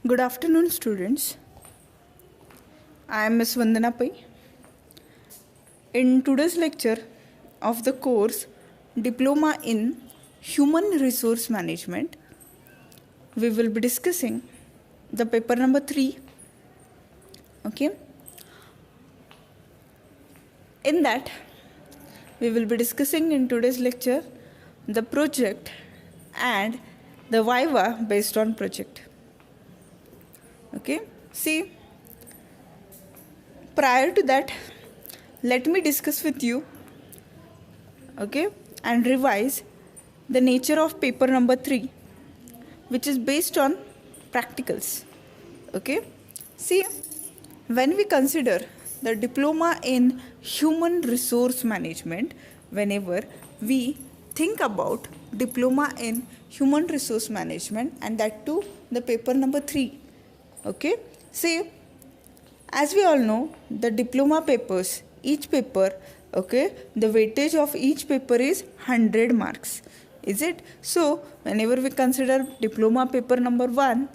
Good afternoon, students. I am Ms. Vandana Pai. In today's lecture of the course Diploma in Human Resource Management, we will be discussing the paper number 3. Okay. In that, we will be discussing in today's lecture the project and the viva based on project. Okay, see, prior to that, let me discuss with you, okay, and revise the nature of paper number 3, which is based on practicals. Okay, see, when we consider the diploma in human resource management, whenever we think about diploma in human resource management, and that too the paper number 3. Okay, see, as we all know, the diploma papers, each paper, okay, the weightage of each paper is 100 marks. Is it? So whenever we consider diploma paper number 1,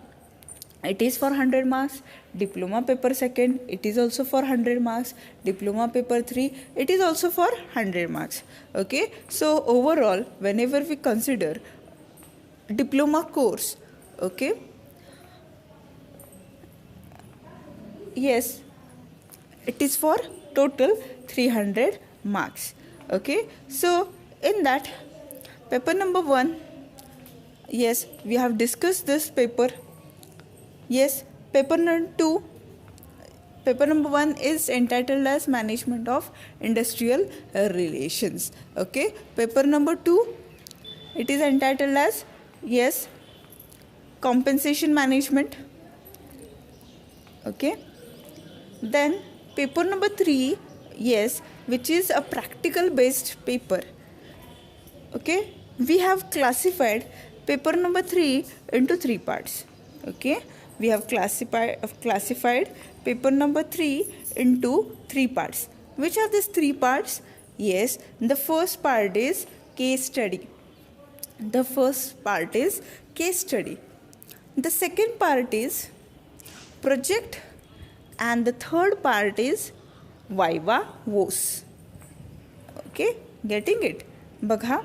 it is for 100 marks. Diploma paper 2, it is also for 100 marks. Diploma paper 3, it is also for 100 marks. Okay, so overall, whenever we consider diploma course, okay, yes, it is for total 300 marks. Okay, so in that paper number 1, yes, we have discussed this paper. Yes, paper number 2, paper number 1 is entitled as Management of Industrial Relations. Okay, paper number 2, it is entitled as, yes, Compensation Management. Okay, then paper number 3, yes, which is a practical based paper. Okay, we have classified paper number 3 into 3 parts. Okay, we have classified paper number 3 into 3 parts. Which are these 3 parts? Yes, the first part is case study. The first part is case study. The second part is project, and the third part is viva voce. Okay, getting it? बघा,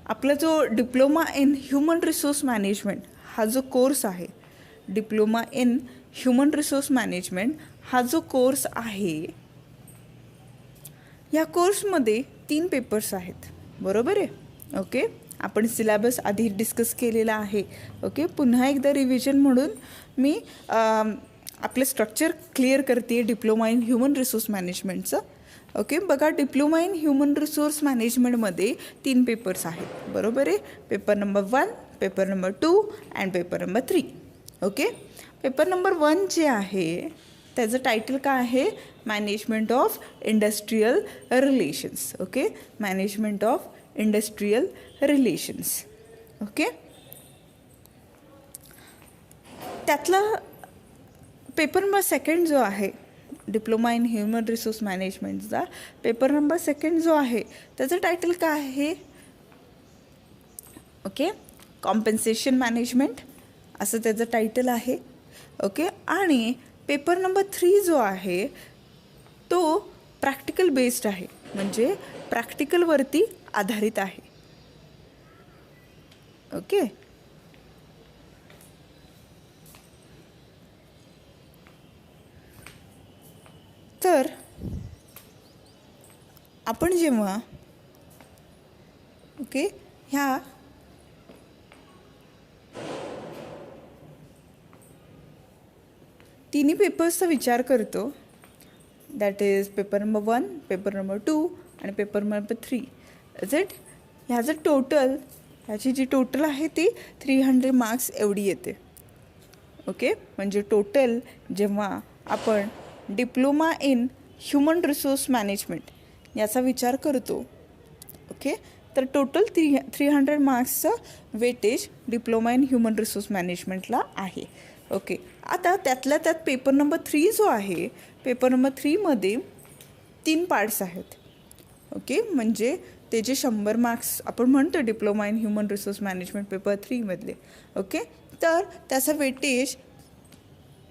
आपला जो diploma in human resource management हा जो course आहे, diploma in human resource management हा जो course आहे, या कोर्समध्ये 3 पेपर्स आहेत. बरोबर आहे? ओके, आपण सिलेबस आधी डिस्कस केलेला आहे. ओके, पुन्हा एकदा रिव्हिजन म्हणून मी आपलं स्ट्रक्चर क्लिअर करते डिप्लोमा इन ह्यूमन रिसोर्स मॅनेजमेंटचं. ओके, बघा, डिप्लोमा इन ह्यूमन रिसोर्स मॅनेजमेंटमध्ये 3 पेपर्स आहेत. बरोबर आहे? Paper number 1, paper number 2 and paper number 3. Okay, paper number 1 जे आहे त्याचं टायटल काय आहे? Management of industrial relations. Okay, management of industrial relations. Okay, त्यातला पेपर नंबर 2 जो आहे, डिप्लोमा इन ह्यूमन रिसोर्स मॅनेजमेंटचा पेपर नंबर 2 जो आहे त्याचं टायटल काय आहे? ओके, कॉम्पेन्सेशन मॅनेजमेंट असं त्याचं टायटल आहे. ओके, आणि पेपर नंबर 3 जो आहे तो प्रॅक्टिकल बेस्ड आहे, म्हणजे प्रॅक्टिकलवरती आधारित आहे. ओके, तर आपण जेव्हा ओके ह्या तिन्ही पेपर्सचा विचार करतो, that is paper number 1, paper number 2 आणि पेपर नंबर 3. Is it? ह्याचं टोटल, ह्याची जी टोटल आहे ती 300 मार्क्स एवढी येते. ओके, म्हणजे टोटल जेव्हा आपण diploma in human resource management याचा विचार करतो, ओके, तर टोटल 300 मार्क्सचं weightage diploma in human resource मॅनेजमेंटला आहे. ओके, आता त्यातल्या त्यात पेपर नंबर 3 जो आहे, पेपर नंबर 3मध्ये 3 पार्ट्स आहेत. ओके, म्हणजे ते जे 100 मार्क्स आपण म्हणतो diploma in human resource management paper 3 मधले, ओके, तर त्याचा वेटेज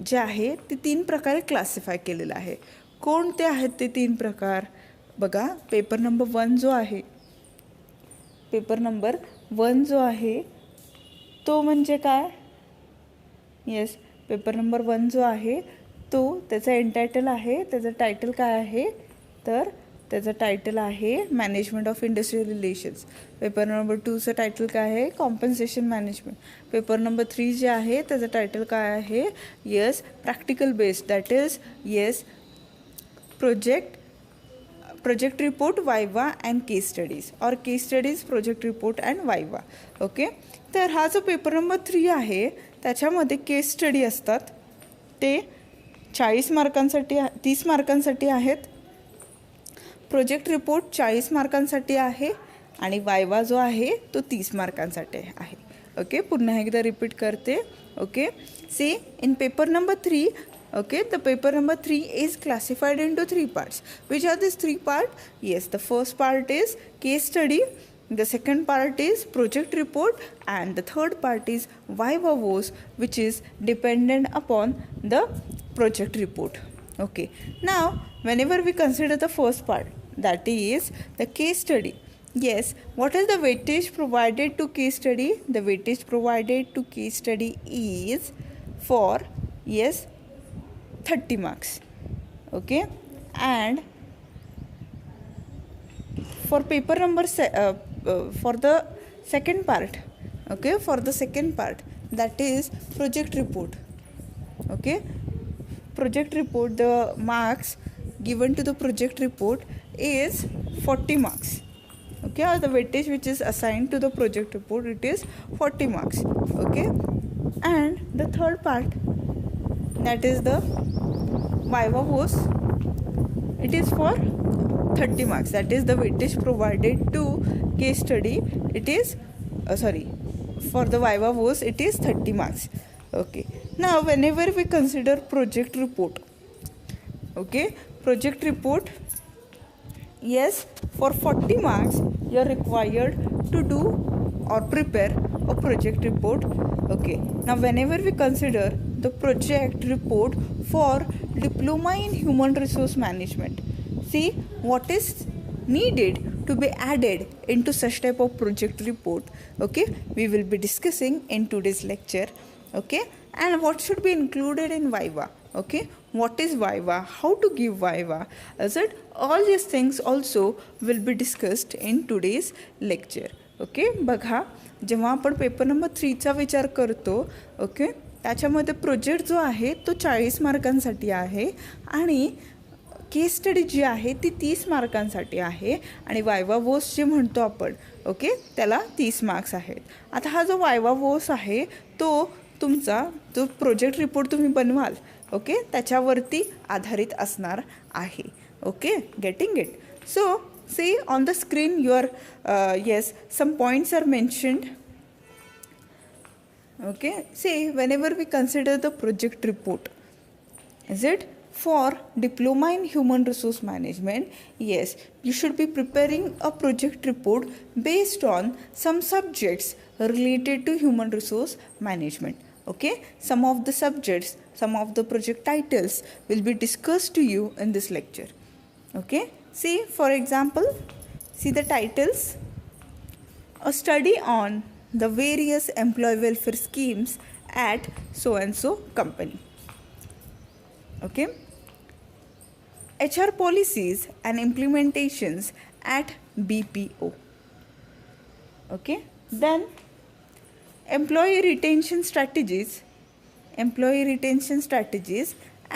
जे आहे ते 3 प्रकारे क्लासिफाय केलेलं आहे. कोणते आहेत ते 3 प्रकार बघा. पेपर नंबर 1 जो आहे, पेपर नंबर 1 जो आहे तो म्हणजे काय? येस, पेपर नंबर 1 जो आहे तो त्याचा एंटायटल आहे. त्याचं टायटल काय आहे? तर त्याचं टायटल आहे management of industrial relations. Paper number 2चं टायटल काय आहे? Compensation management. पेपर नंबर 3 जे आहे त्याचं टायटल काय आहे? Yes, practical based, that is yes project report, viva and case studies, और case studies, project report and viva. Okay, तर हा जो पेपर नंबर 3 आहे त्याच्यामध्ये केस स्टडी असतात. ते 40 मार्कांसाठी 30 मार्कांसाठी आहेत. प्रोजेक्ट रिपोर्ट 40 मार्कांसाठी आहे आणि वायवा जो आहे तो 30 मार्कांसाठी आहे. ओके, पुन्हा एकदा रिपीट करते. Okay, see in paper number 3, okay, the paper number 3 is classified into 3 parts. Which are these 3 parts? Yes, the first part is case study, the second part is project report, and the third part is viva voce, which is dependent upon the project report. Okay, now whenever we consider the first part, that is the case study. Yes, what is the weightage provided to case study? The weightage provided to case study is for, yes, 30 marks. Okay, and for paper number for the second part, okay, for the second part, that is project report. Okay, project report, the marks given to the project report is 40 marks. Okay, or the weightage which is assigned to the project report, it is 40 marks. Okay, and the third part, that is the viva voce, it is for 30 marks. That is the weightage provided to case study, it is for the viva voce it is 30 marks. Okay, now whenever we consider project report, okay, project report, yes, for 40 marks you are required to do or prepare a project report. Okay, now whenever we consider the project report for diploma in human resource management, see what is needed to be added into such type of project report. Okay, we will be discussing in today's lecture. Okay, and what should be included in viva. Okay, what is viva, how to give viva, is it, all these things also will be discussed in today's lecture. Okay, बघा जेव्हा आपण paper number 3चा विचार करतो, okay, त्याच्यामध्ये project जो आहे तो 40 मार्कांसाठी आहे आणि केस स्टडी जी आहे ती 30 मार्कांसाठी आहे आणि वायवा वोस जे म्हणतो आपण, ओके, त्याला 30 मार्क्स आहेत. आता हा जो वायवा वोस आहे तो तुमचा जो प्रोजेक्ट रिपोर्ट तुम्ही बनवाल, ओके, त्याच्यावरती आधारित असणार आहे. Okay, getting it? So see on the screen your yes, some points are mentioned. Okay, see whenever we consider the project report, is it for diploma in human resource management? Yes, you should be preparing a project report based on some subjects related to human resource management. Okay, some of the subjects, some of the project titles will be discussed to you in this lecture. Okay, see for example, see the titles: a study on the various employee welfare schemes at so and so company. Okay, HR policies and implementations at BPO. Okay, then employee retention strategies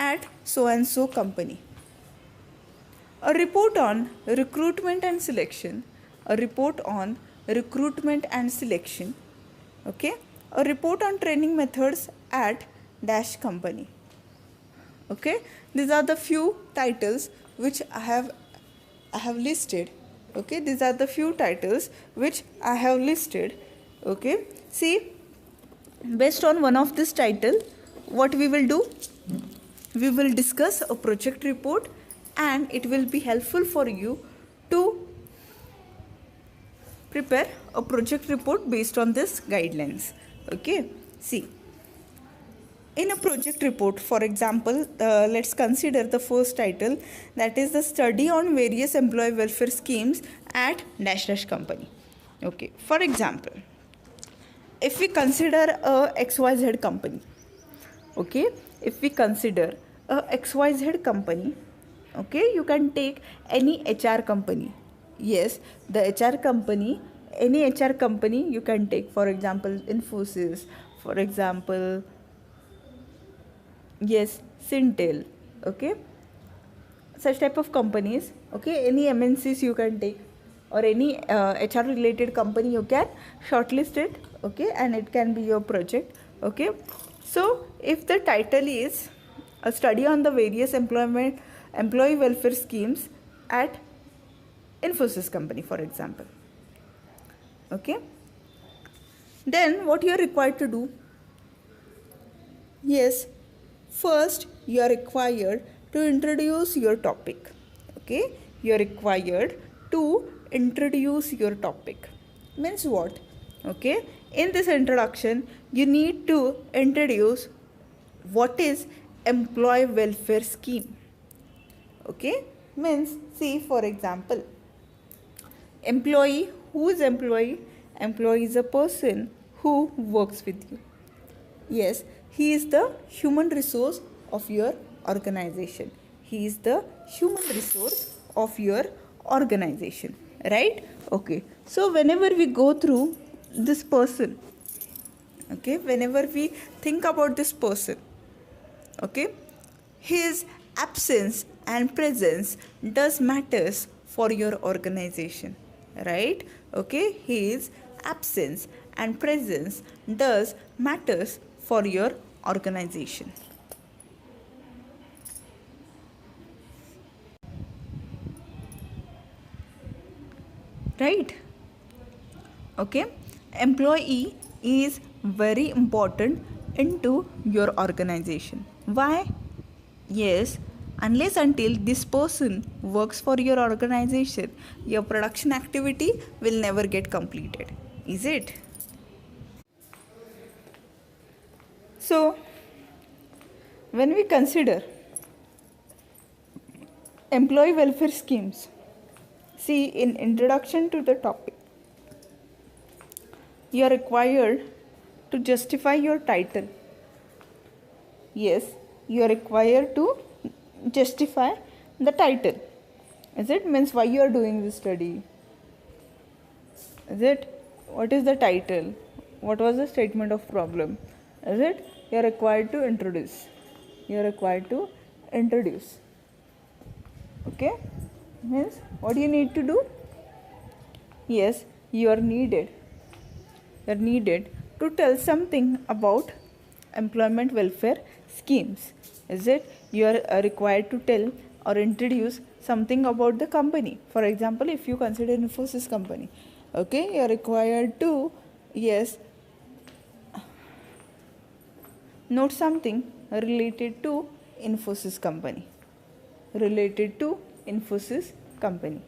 at so and so company. A report on recruitment and selection, a report on recruitment and selection. Okay, a report on training methods at dash company. Okay, these are the few titles which I have listed. Okay, these are the few titles which I have listed. Okay, see, based on one of this title, what we will do, we will discuss a project report, and it will be helpful for you to prepare a project report based on this guidelines. Okay, see In a project report, for example, let's consider the first title, that is the study on various employee welfare schemes at dash dash company. Okay, for example, if we consider a XYZ company, okay, if we consider a XYZ company, okay, you can take any HR company. Yes, the HR company, any HR company you can take, for example, Infosys, for example, yes, Sintel, okay, such type of companies, okay, any MNCs you can take, or any HR related company you can shortlist it, okay, and it can be your project, okay. So if the title is a study on the various employee welfare schemes at Infosys company, for example, okay, then what you are required to do? Yes, first you are required to introduce your topic. Okay, you are required to introduce your topic. Means what? Okay, in this introduction, you need to introduce what is employee welfare scheme. Okay, means see, for example, employee, who is employee? Employee is a person who works with you. Yes, he is the human resource of your organization. He is the human resource of your organization, right? Okay, so whenever we go through this person, okay, whenever we think about this person, okay, his absence and presence does matters for your organization, right? Okay, his absence and presence does matters for your organization, right? Okay, employee is very important into your organization. Why? Yes, unless until this person works for your organization, your production activity will never get completed. Is it? So, when we consider employee welfare schemes, see, in introduction to the topic, you are required to justify your title. Yes, you are required to justify the title. Is it? Means why you are doing this study? Is it? What is the title? What was the statement of problem? Is it? You are required to introduce. You are required to introduce. Okay? Means what do you need to do? Yes, you are needed. You are needed to tell something about employment welfare schemes. Is it? You are required to tell or introduce something about the company. For example, if you consider Infosys company, okay, you are required to, yes, note something related to Infosys company. Related to Infosys company.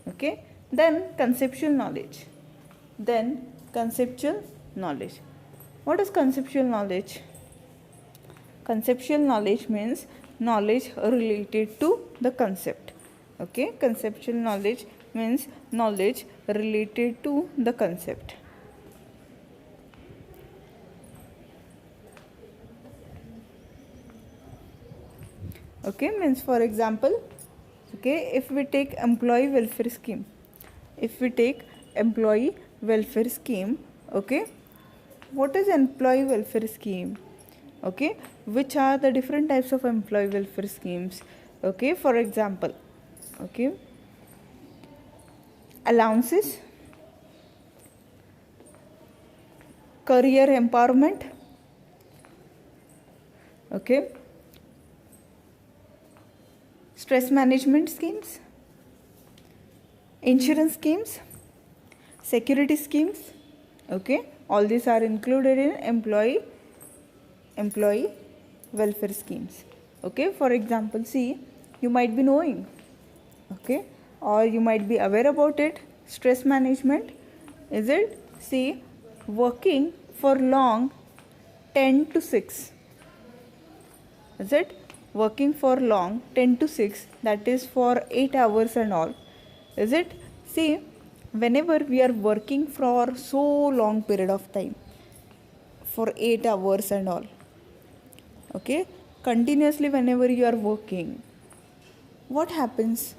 Okay. Then conceptual knowledge. Then conceptual knowledge. What is conceptual knowledge? Conceptual knowledge means knowledge related to the concept. Okay, conceptual knowledge means knowledge related to the concept. Okay, means for example, okay, if we take employee welfare scheme, okay, what is employee welfare scheme? Okay, which are the different types of employee welfare schemes? Okay, for example, okay, allowances, career empowerment, okay, stress management schemes, insurance schemes, security schemes. Okay, all these are included in employee welfare schemes. Okay, for example, see, you might be knowing, okay, or you might be aware about it. Stress management, is it? See, working for long 10 to 6, Is it? Working for long, 10 to 6, that is for 8 hours and all. Is it? See, whenever we are working for so long period of time, for 8 hours and all, okay, continuously whenever you are working, what happens?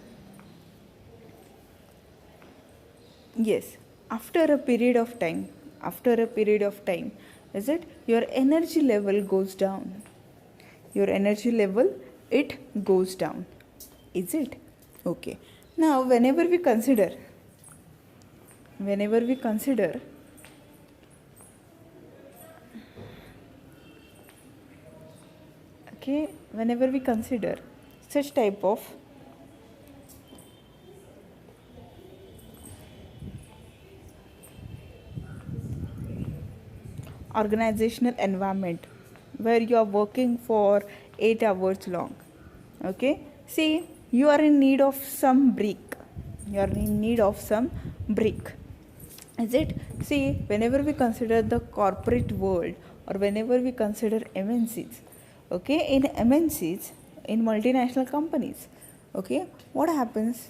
Yes, after a period of time, is it, your energy level goes down. Your energy level, it goes down. Is it? Okay. Now whenever we consider, okay, whenever we consider such type of organizational environment where you are working for 8 hours long, okay, see, you are in need of some break. Is it? See, whenever we consider the corporate world, or whenever we consider MNCs, okay, in MNCs, in multinational companies, okay, what happens?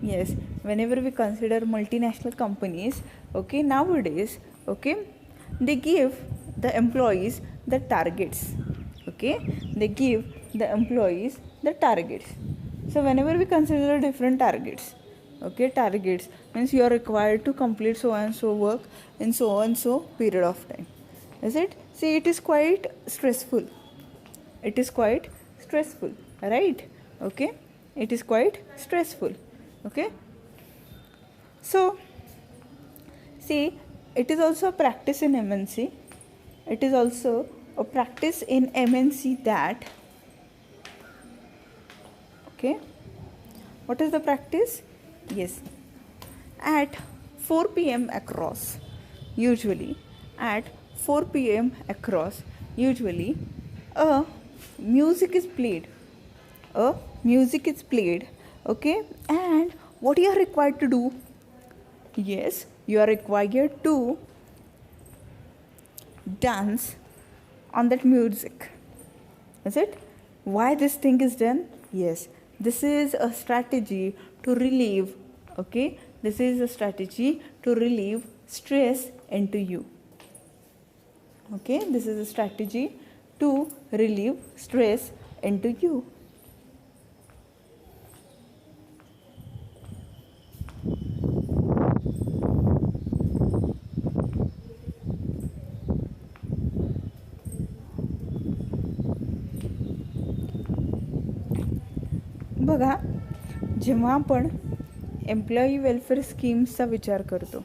Yes, whenever we consider multinational companies, okay, nowadays, okay, they give the employees the targets. Okay, they give the employees the targets. So whenever we consider different targets, okay, targets means you are required to complete so and so work in so and so period of time. Is it? See, it is quite stressful. Right? Okay, it is quite stressful. Okay, so see, it is also a practice in MNC. That, okay, what is the practice? Yes, at 4 p.m. across, usually, at 4 p.m. across, usually, a music is played. Okay, and what you are required to do? Yes, you are required to dance on that music. Is it? Why this thing is done? Yes, this is a strategy to relieve, okay, this is a strategy to relieve stress into you. Okay, this is a strategy to relieve stress into you. बघा, जेव्हा आपण employee welfare स्कीम्सचा विचार करतो,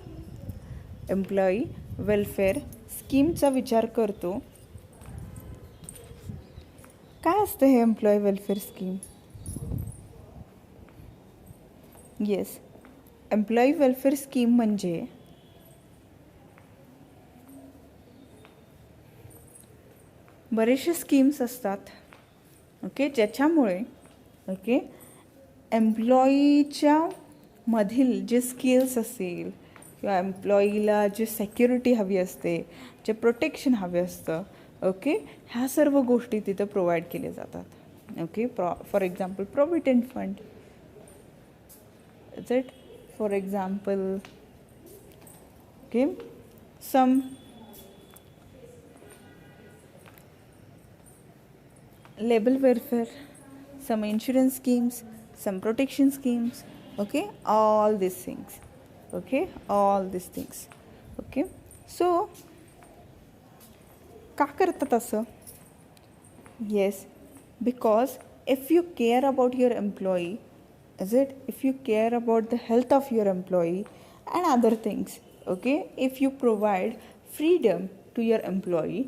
काय असतं हे employee welfare scheme? Yes, employee welfare scheme म्हणजे बरेचसे स्कीम्स असतात, ओके, ज्याच्यामुळे, ओके, एम्प्लॉईच्या मधील जे स्किल्स असेल किंवा एम्प्लॉईला जे सेक्युरिटी हवी असते, जे प्रोटेक्शन हवे असतं, ओके, ह्या सर्व गोष्टी तिथं प्रोव्हाइड केल्या जातात. Okay, for example provident fund, is it, for example, okay, some labor welfare, some insurance schemes, some protection schemes, okay, all these things, okay, so का करतात असं? Yes, because if you care about your employee, is it, if you care about the health of your employee and other things, okay, if you provide freedom to your employee,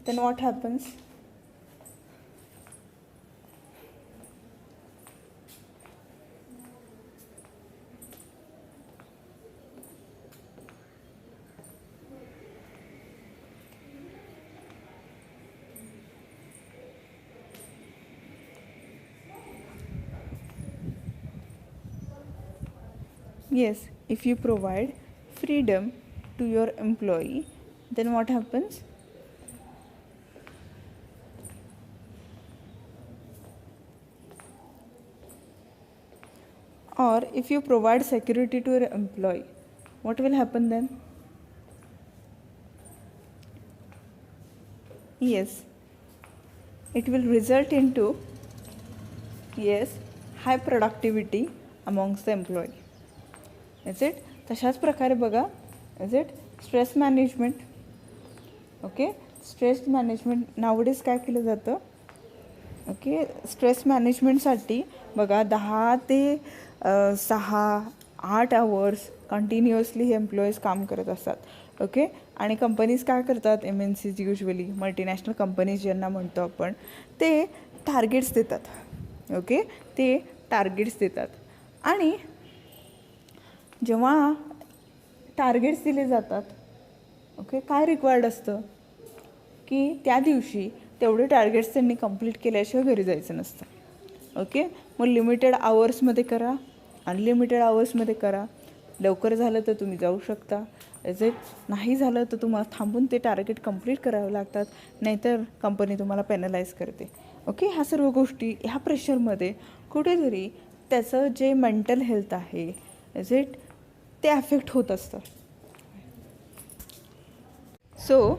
then what happens? Yes, if you provide freedom to your employee, then what happens? or if you provide security to your employee, what will happen then? Yes, it will result into, yes, high productivity amongst the employee. Is it? तशाच प्रकारे बघा, is it, stress management. Okay, stress management nowadays काय केलं जातं? Okay, stress मॅनेजमेंटसाठी बघा 10 ते 6-8 hours continuously हे employees काम करत असतात. ओके, आणि कंपनीज काय करतात, MNCs युजली मल्टीनॅशनल कंपनीज ज्यांना म्हणतो आपण, ते टार्गेट्स देतात. ओके, ते टार्गेट्स देतात. आणि जेव्हा टार्गेट्स दिले जातात, ओके, काय रिक्वायर्ड असतं की त्या दिवशी तेवढे टार्गेट्स त्यांनी कंप्लीट केल्याशिवाय घरी जायचं नसतं. ओके, मग लिमिटेड आवर्समध्ये करा, अनलिमिटेड आवर्समध्ये करा. लवकर झालं तर तुम्ही जाऊ शकता, इज इट. नाही झालं तर तुम्हाला थांबून ते टार्गेट कंप्लीट करावे लागतात, नाहीतर कंपनी तुम्हाला पेनलाइज करते. ओके, ह्या सर्व गोष्टी ह्या प्रेशरमध्ये कुठेतरी त्याचं जे मेंटल हेल्थ आहे, इज इट, ते अफेक्ट होत असतं. सो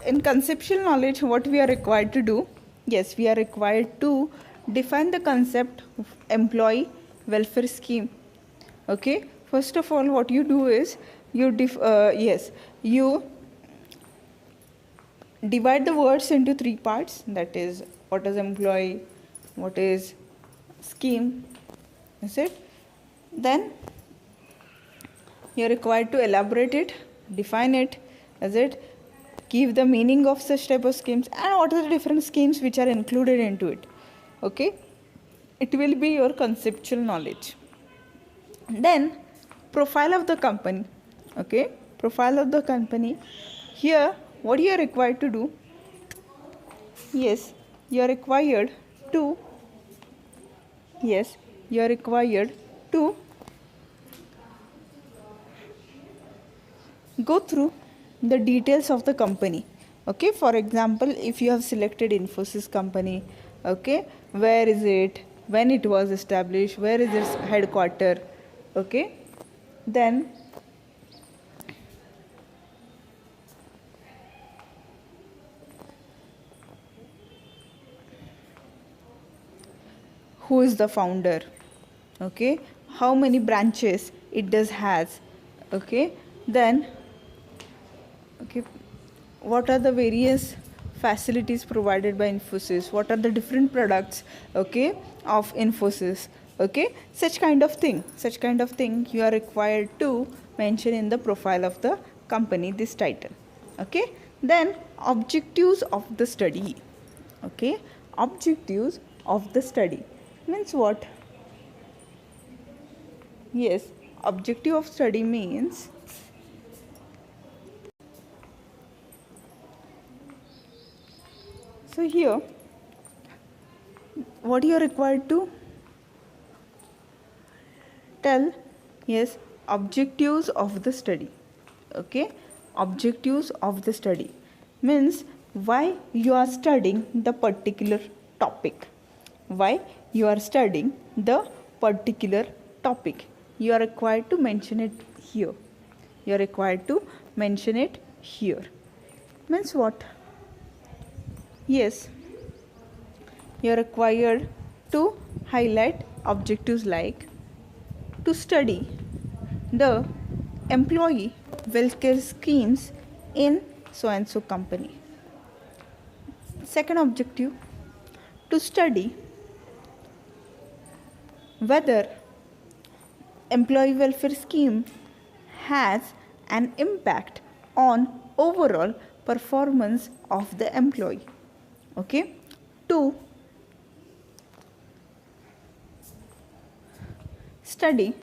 in conceptual knowledge, what we are required to do? Yes, we are required to define the concept of employee welfare scheme. Okay, first of all, what you do is you divide the words into 3 parts. That is, what is employee, what is scheme, is it? Then you are required to elaborate it, define it, is it, give the meaning of such type of schemes, and what are the different schemes which are included into it. Okay, it will be your conceptual knowledge. Then profile of the company. Okay, profile of the company. Here what you are required to do, yes, you are required to, yes, you are required to go through the details of the company. Okay, for example, if you have selected Infosys company, okay, where is it, when it was established, where is its headquarter, okay, then who is the founder, okay, how many branches it does has, okay, then okay, what are the various facilities provided by Infosys, what are the different products, okay, of Infosys, okay, such kind of thing you are required to mention in the profile of the company, this title. Okay, then objectives of the study. Okay, objectives of the study means what? Yes, objective of study means so here what you are required to tell, yes, objectives of the study. Okay, objectives of the study means why you are studying the particular topic, why you are studying the particular topic. You are required to mention it here, you are required to mention it here. Means what? Yes, you are required to highlight objectives like to study the employee welfare schemes in so and so company. Second objective, to study whether employee welfare scheme has an impact on overall performance of the employee. Okay, to study,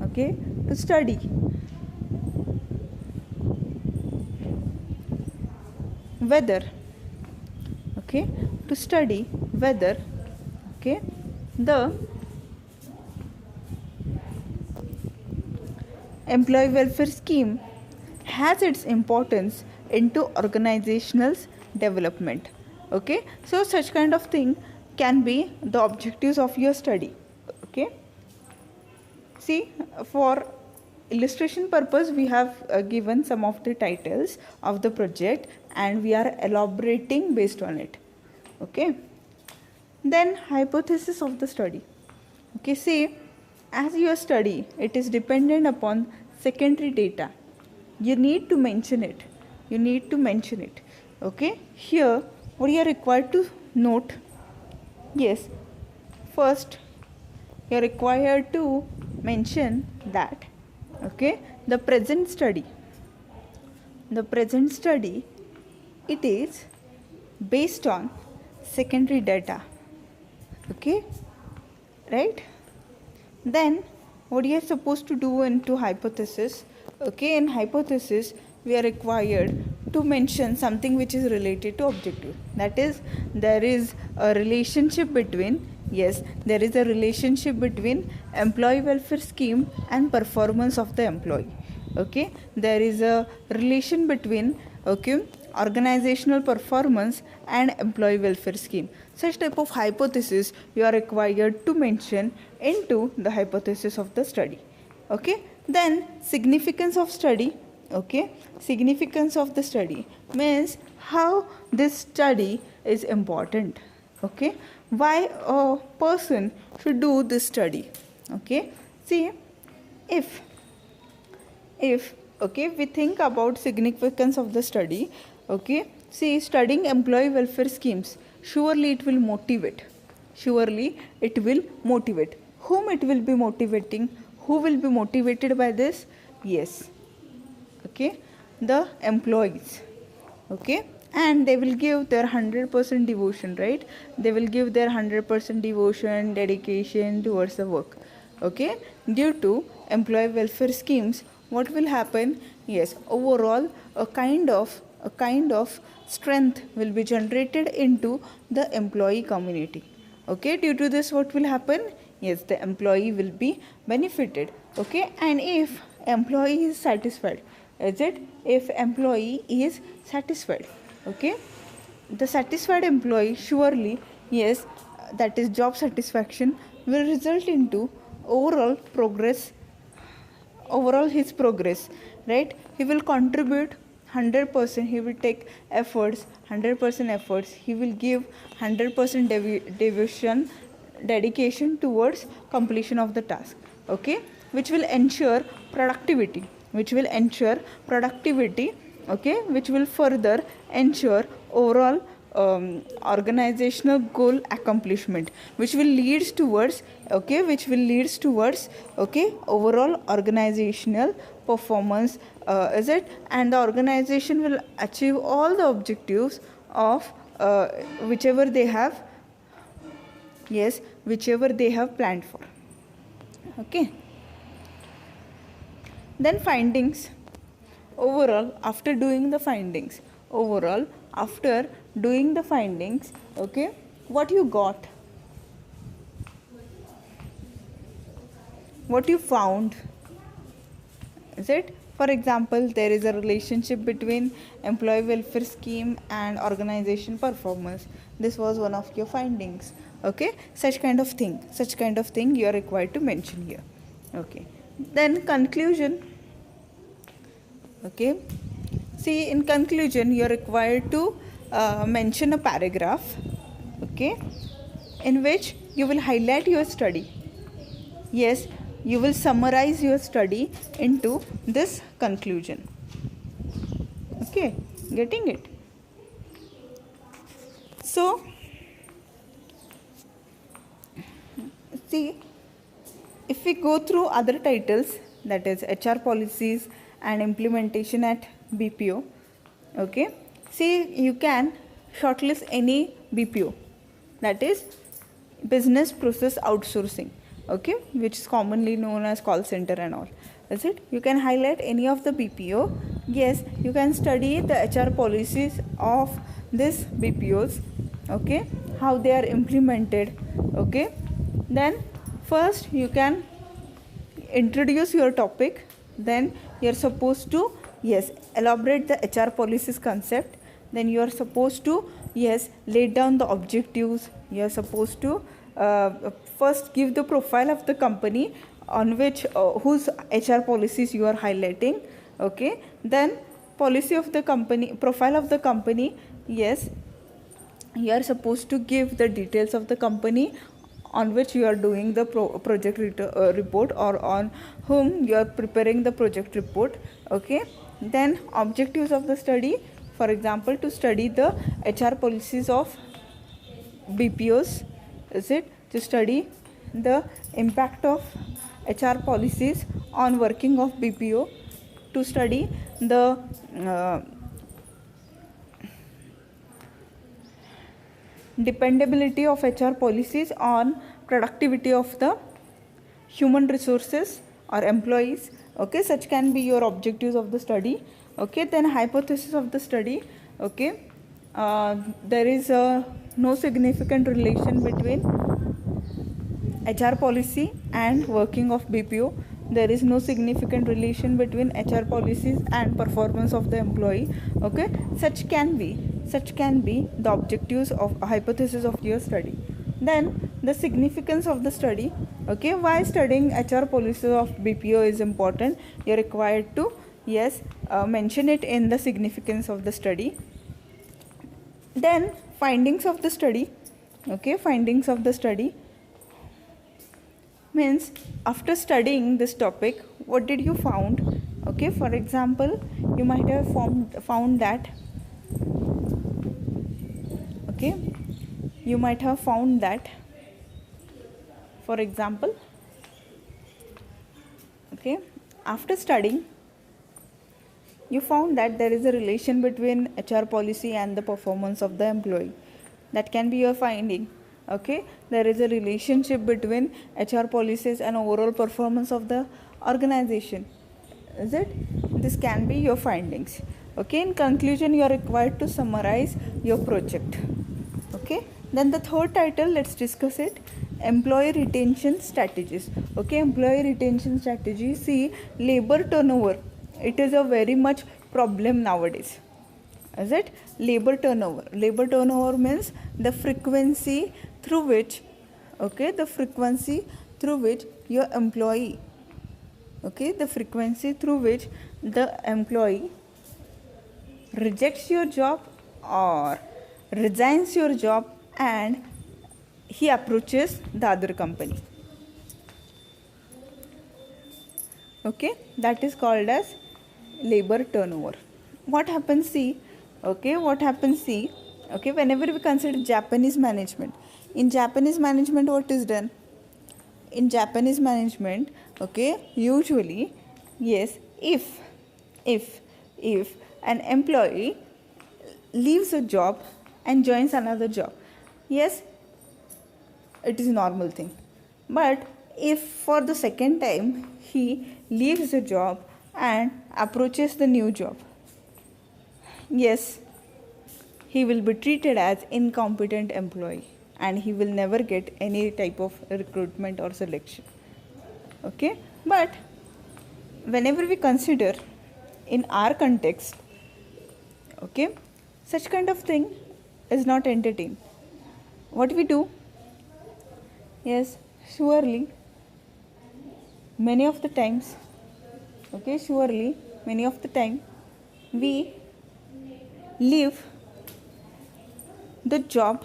okay, to study whether, okay, to study whether, okay, the employee welfare scheme has its importance into organizational development. Okay, so such kind of thing can be the objectives of your study. Okay. See, for illustration purpose, we have given some of the titles of the project and we are elaborating based on it. Okay. Then hypothesis of the study. Okay, see, as your study, it is dependent upon secondary data. You need to mention it. You need to mention it. Okay, here what you are required to note. Yes, first you are required to mention that, okay, the present study, it is based on secondary data. Okay, right? Then what you are supposed to do into hypothesis. Okay, in hypothesis we are required to mention something which is related to objective. That is, there is a relationship between, yes, there is a relationship between employee welfare scheme and performance of the employee. Okay, there is a relation between, okay, organizational performance and employee welfare scheme. Such type of hypothesis you are required to mention into the hypothesis of the study. Okay, then significance of study. Okay, significance of the study means how this study is important. Okay, why a person should do this study. Okay, see, if okay, we think about significance of the study. Okay, see, studying employee welfare schemes, surely it will motivate. Surely it will motivate. Whom it will be motivating? Who will be motivated by this? Yes, okay, the employees. Okay, and they will give their 100% devotion, right? They will give their 100% devotion, dedication towards the work. Okay, due to employee welfare schemes, what will happen? Yes, overall a kind of strength will be generated into the employee community. Okay, due to this what will happen? Yes, the employee will be benefited. Okay, and if employee is satisfied, is it? If employee is satisfied, okay, the satisfied employee, surely, yes, that is job satisfaction, will result into overall progress, overall his progress, right? He will contribute 100%, he will take efforts, 100% efforts, he will give 100% devotion, dedication towards completion of the task. Okay, which will ensure productivity, okay, which will further ensure overall organizational goal accomplishment, which will leads towards, okay, overall organizational performance, is it? And the organization will achieve all the objectives of whichever they have, yes, whichever they have planned for. Okay, then findings. Overall, after doing the findings, okay, what you got, what you found, is it? For example, there is a relationship between employee welfare scheme and organization performance. This was one of your findings. Okay, such kind of thing you are required to mention here. Okay, then conclusion. Okay, see, in conclusion you are required to mention a paragraph, okay, in which you will highlight your study. Yes, you will summarize your study into this conclusion. Okay, getting it? So, see, if we go through other titles, that is HR policies and implementation at BPO, okay, see, you can shortlist any BPO, that is business process outsourcing, okay, which is commonly known as call center and all, is it? You can highlight any of the BPO. Yes, you can study the HR policies of this BPOs, okay, how they are implemented. Okay, then first you can introduce your topic, then you are supposed to, yes, elaborate the HR policies concept, then you are supposed to, yes, lay down the objectives. You are supposed to first give the profile of the company on which whose HR policies you are highlighting. Okay, then policy of the company, profile of the company, yes, you are supposed to give the details of the company on which you are doing the project report, or on whom you are preparing the project report. Okay, then objectives of the study, for example, to study the HR policies of BPOs, is it to study the impact of HR policies on working of BPO, to study the dependability of HR policies on productivity of the human resources or employees. Okay, such can be your objectives of the study. Okay, then hypothesis of the study. Okay, there is no significant relation between HR policy and working of BPO. There is no significant relation between HR policies and performance of the employee. Okay, such can be the objectives of a hypothesis of your study. Then the significance of the study. Okay, why studying HR policies of BPO is important, you are required to, yes, mention it in the significance of the study. Then findings of the study. Okay, findings of the study means after studying this topic, what did you found? Okay, for example, you might have found that, okay, you might have found that, for example, okay, after studying you found that there is a relation between HR policy and the performance of the employee. That can be your finding. Okay, there is a relationship between HR policies and overall performance of the organization, is it? This can be your findings. Okay, in conclusion, you are required to summarize your project. Okay, then the third title, let's discuss it, employee retention strategies. Okay, employee retention strategies. See, labor turnover, it is a very much problem nowadays, is it? Labor turnover means the frequency through which, okay, the frequency through which your employee, okay, the frequency through which the employee rejects your job or resigns your job and he approaches the other company. Okay, that is called as labor turnover. What happens, see, okay, okay, whenever we consider Japanese management, in Japanese management, what is done? In Japanese management, okay, usually, yes, if an employee leaves a job and joins another job, yes, it is a normal thing. But if for the second time he leaves the job and approaches the new job, yes, he will be treated as incompetent employee and he will never get any type of recruitment or selection. Okay, but whenever we consider in our context, okay, such kind of thing is not entertained. What we do? Yes, surely many of the times, okay, surely many of the time we leave the job,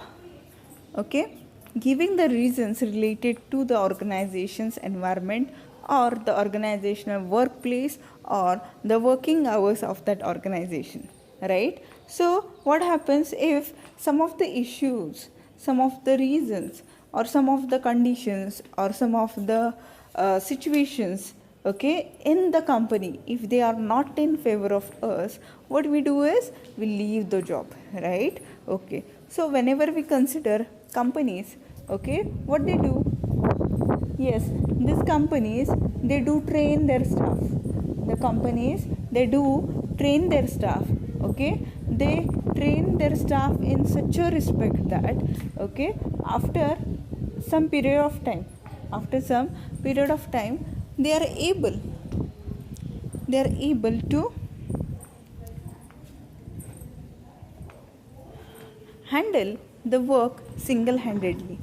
okay, giving the reasons related to the organization's environment or the organizational workplace or the working hours of that organization, right? So what happens if some of the issues, some of the reasons or some of the conditions or some of the situations, okay, in the company, if they are not in favor of us, what we do is we leave the job, right? Okay, so whenever we consider companies, okay, what they do? Yes, these companies, they do train their staff. The companies, they do train their staff, okay, they train their staff in such a respect that, okay, after some period of time, they are able to handle the work single-handedly.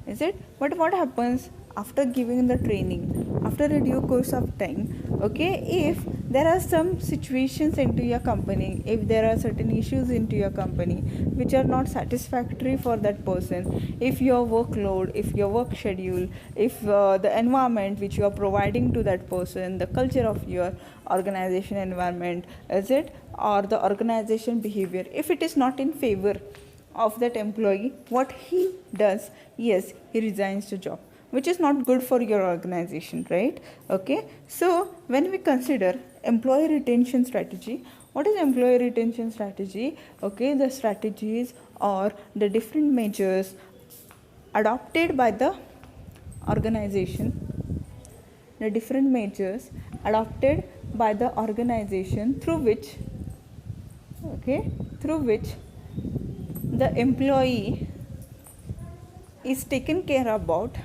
Is it? But what happens after giving the training, after a due course of time? Okay, if there are some situations into your company, if there are certain issues into your company which are not satisfactory for that person, if your workload, if your work schedule, if the environment which you are providing to that person, the culture of your organization environment, is it, or the organization behavior, if it is not in favor of that employee, what he does, yes, he resigns the job, which is not good for your organization, right? Okay, so when we consider employee retention strategy, what is employee retention strategy? Okay, the strategies or the different measures adopted by the organization, the different measures adopted by the organization through which, okay, through which the employee is taken care about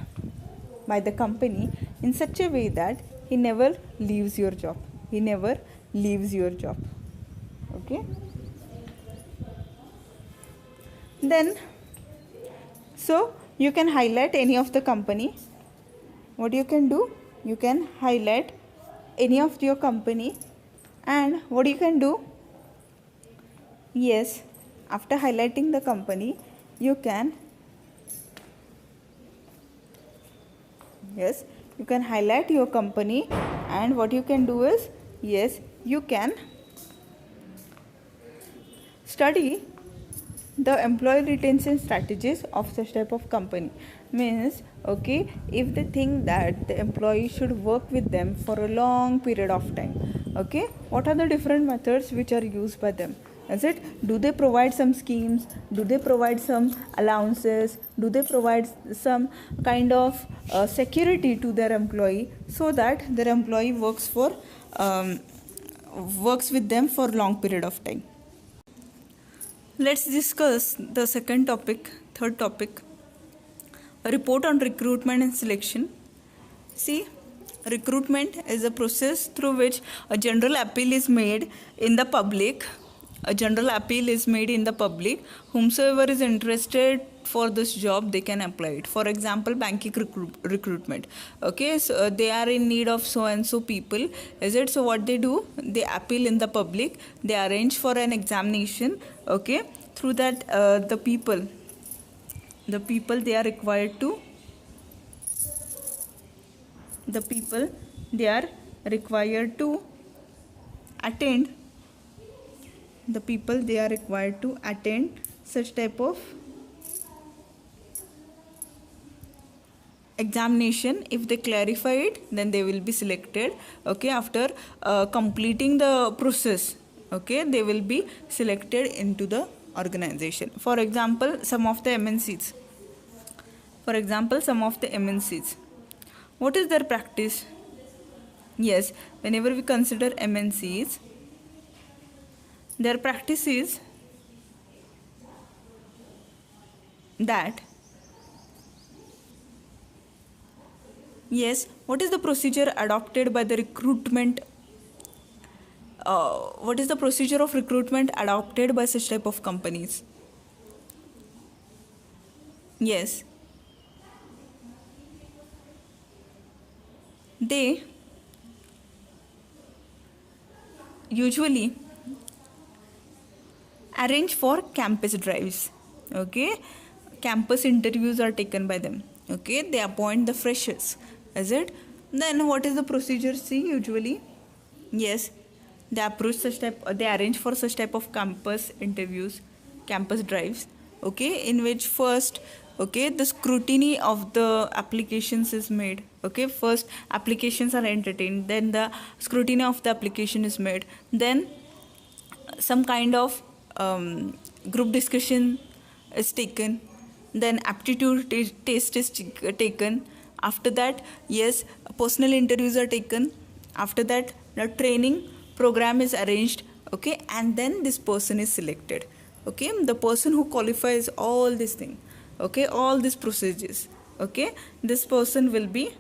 by the company in such a way that he never leaves your job. He never leaves your job. Okay. Then, so you can highlight any of the company. What you can do? You can highlight any of your company, and what you can do? Yes, after highlighting the company, you can highlight your company, and what you can do is, yes, you can study the employee retention strategies of such type of company. Means, okay, if they think that the employee should work with them for a long period of time, okay, what are the different methods which are used by them? Is it, do they provide some schemes, do they provide some allowances, do they provide some kind of security to their employee so that their employee works with them for long period of time? Let's discuss the third topic, a report on recruitment and selection. See, recruitment is a process through which a general appeal is made in the public. Whomsoever is interested for this job, they can apply it. For example, banking recruitment. Okay, so they are in need of so and so people. Is it? So what they do? They appeal in the public. They arrange for an examination. Okay, through that the people they are required to attend such type of examination. If they clarify it, then they will be selected. Okay, after completing the process, okay, they will be selected into the organization. For example, some of the MNCs, what is their practice? Yes, whenever we consider MNCs, their practice is that, yes, what is the procedure adopted by the recruitment? What is the procedure of recruitment adopted by such type of companies? Yes, they usually arrange for campus drives. Okay, campus interviews are taken by them. Okay, they appoint the freshers. Is it? Then what is the procedure? See, usually, yes, they arrange for such type of campus interviews, campus drives. Okay, in which first, okay, the scrutiny of the applications is made. Okay, first applications are entertained, then the scrutiny of the application is made, then some kind of group discussion is taken, then aptitude test is taken. After that, yes, personal interviews are taken. After that, the training program is arranged. Okay, and then this person is selected. Okay, the person who qualifies all these things, okay, all these procedures, okay, this person will be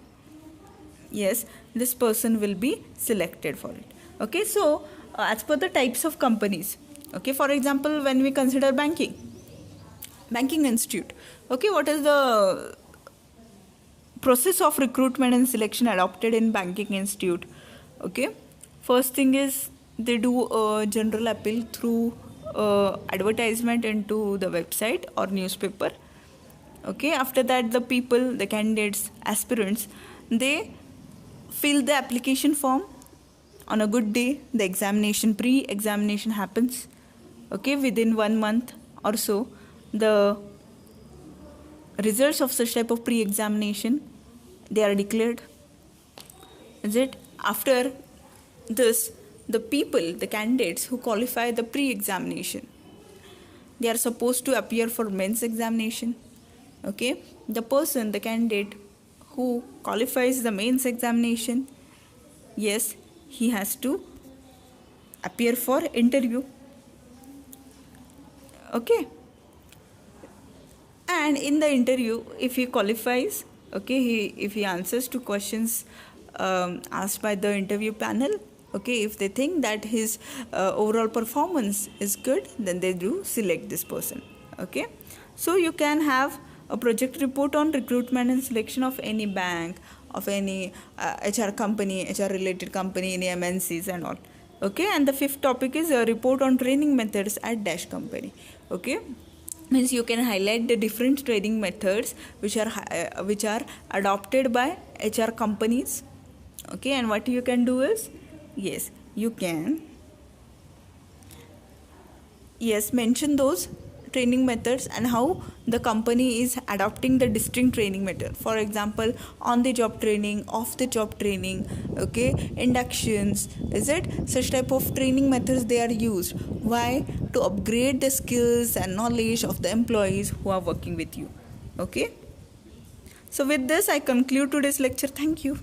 selected for it. Okay, so as per the types of companies, okay, for example, when we consider banking, Banking institute. Okay, what is the process of recruitment and selection adopted in banking institute? Okay, first thing is they do a general appeal through advertisement into the website or newspaper. Okay, after that the people, the candidates, aspirants, they fill the application form. On a good day, the examination, pre-examination happens. Okay, within 1 month or so, the results of such type of pre-examination, they are declared. Is it? After this, the people, the candidates who qualify the pre-examination, they are supposed to appear for men's examination. Okay, the person, the candidate who qualifies the mains examination, yes, he has to appear for interview. Okay, and in the interview, if he qualifies, okay, if he answers to questions asked by the interview panel, okay, if they think that his overall performance is good, then they do select this person. Okay, so you can have a project report on recruitment and selection of any bank, of any HR company, HR related company, any MNCs and all. Okay, and the fifth topic is a report on training methods at dash company. Okay, means you can highlight the different training methods which are adopted by HR companies. Okay, and what you can do is, yes, you can mention those training methods and how the company is adopting the distinct training method. For example, on the job training, off the job training, okay, inductions, is it? Such type of training methods they are used. Why? To upgrade the skills and knowledge of the employees who are working with you. Okay, so with this I conclude today's lecture. Thank you.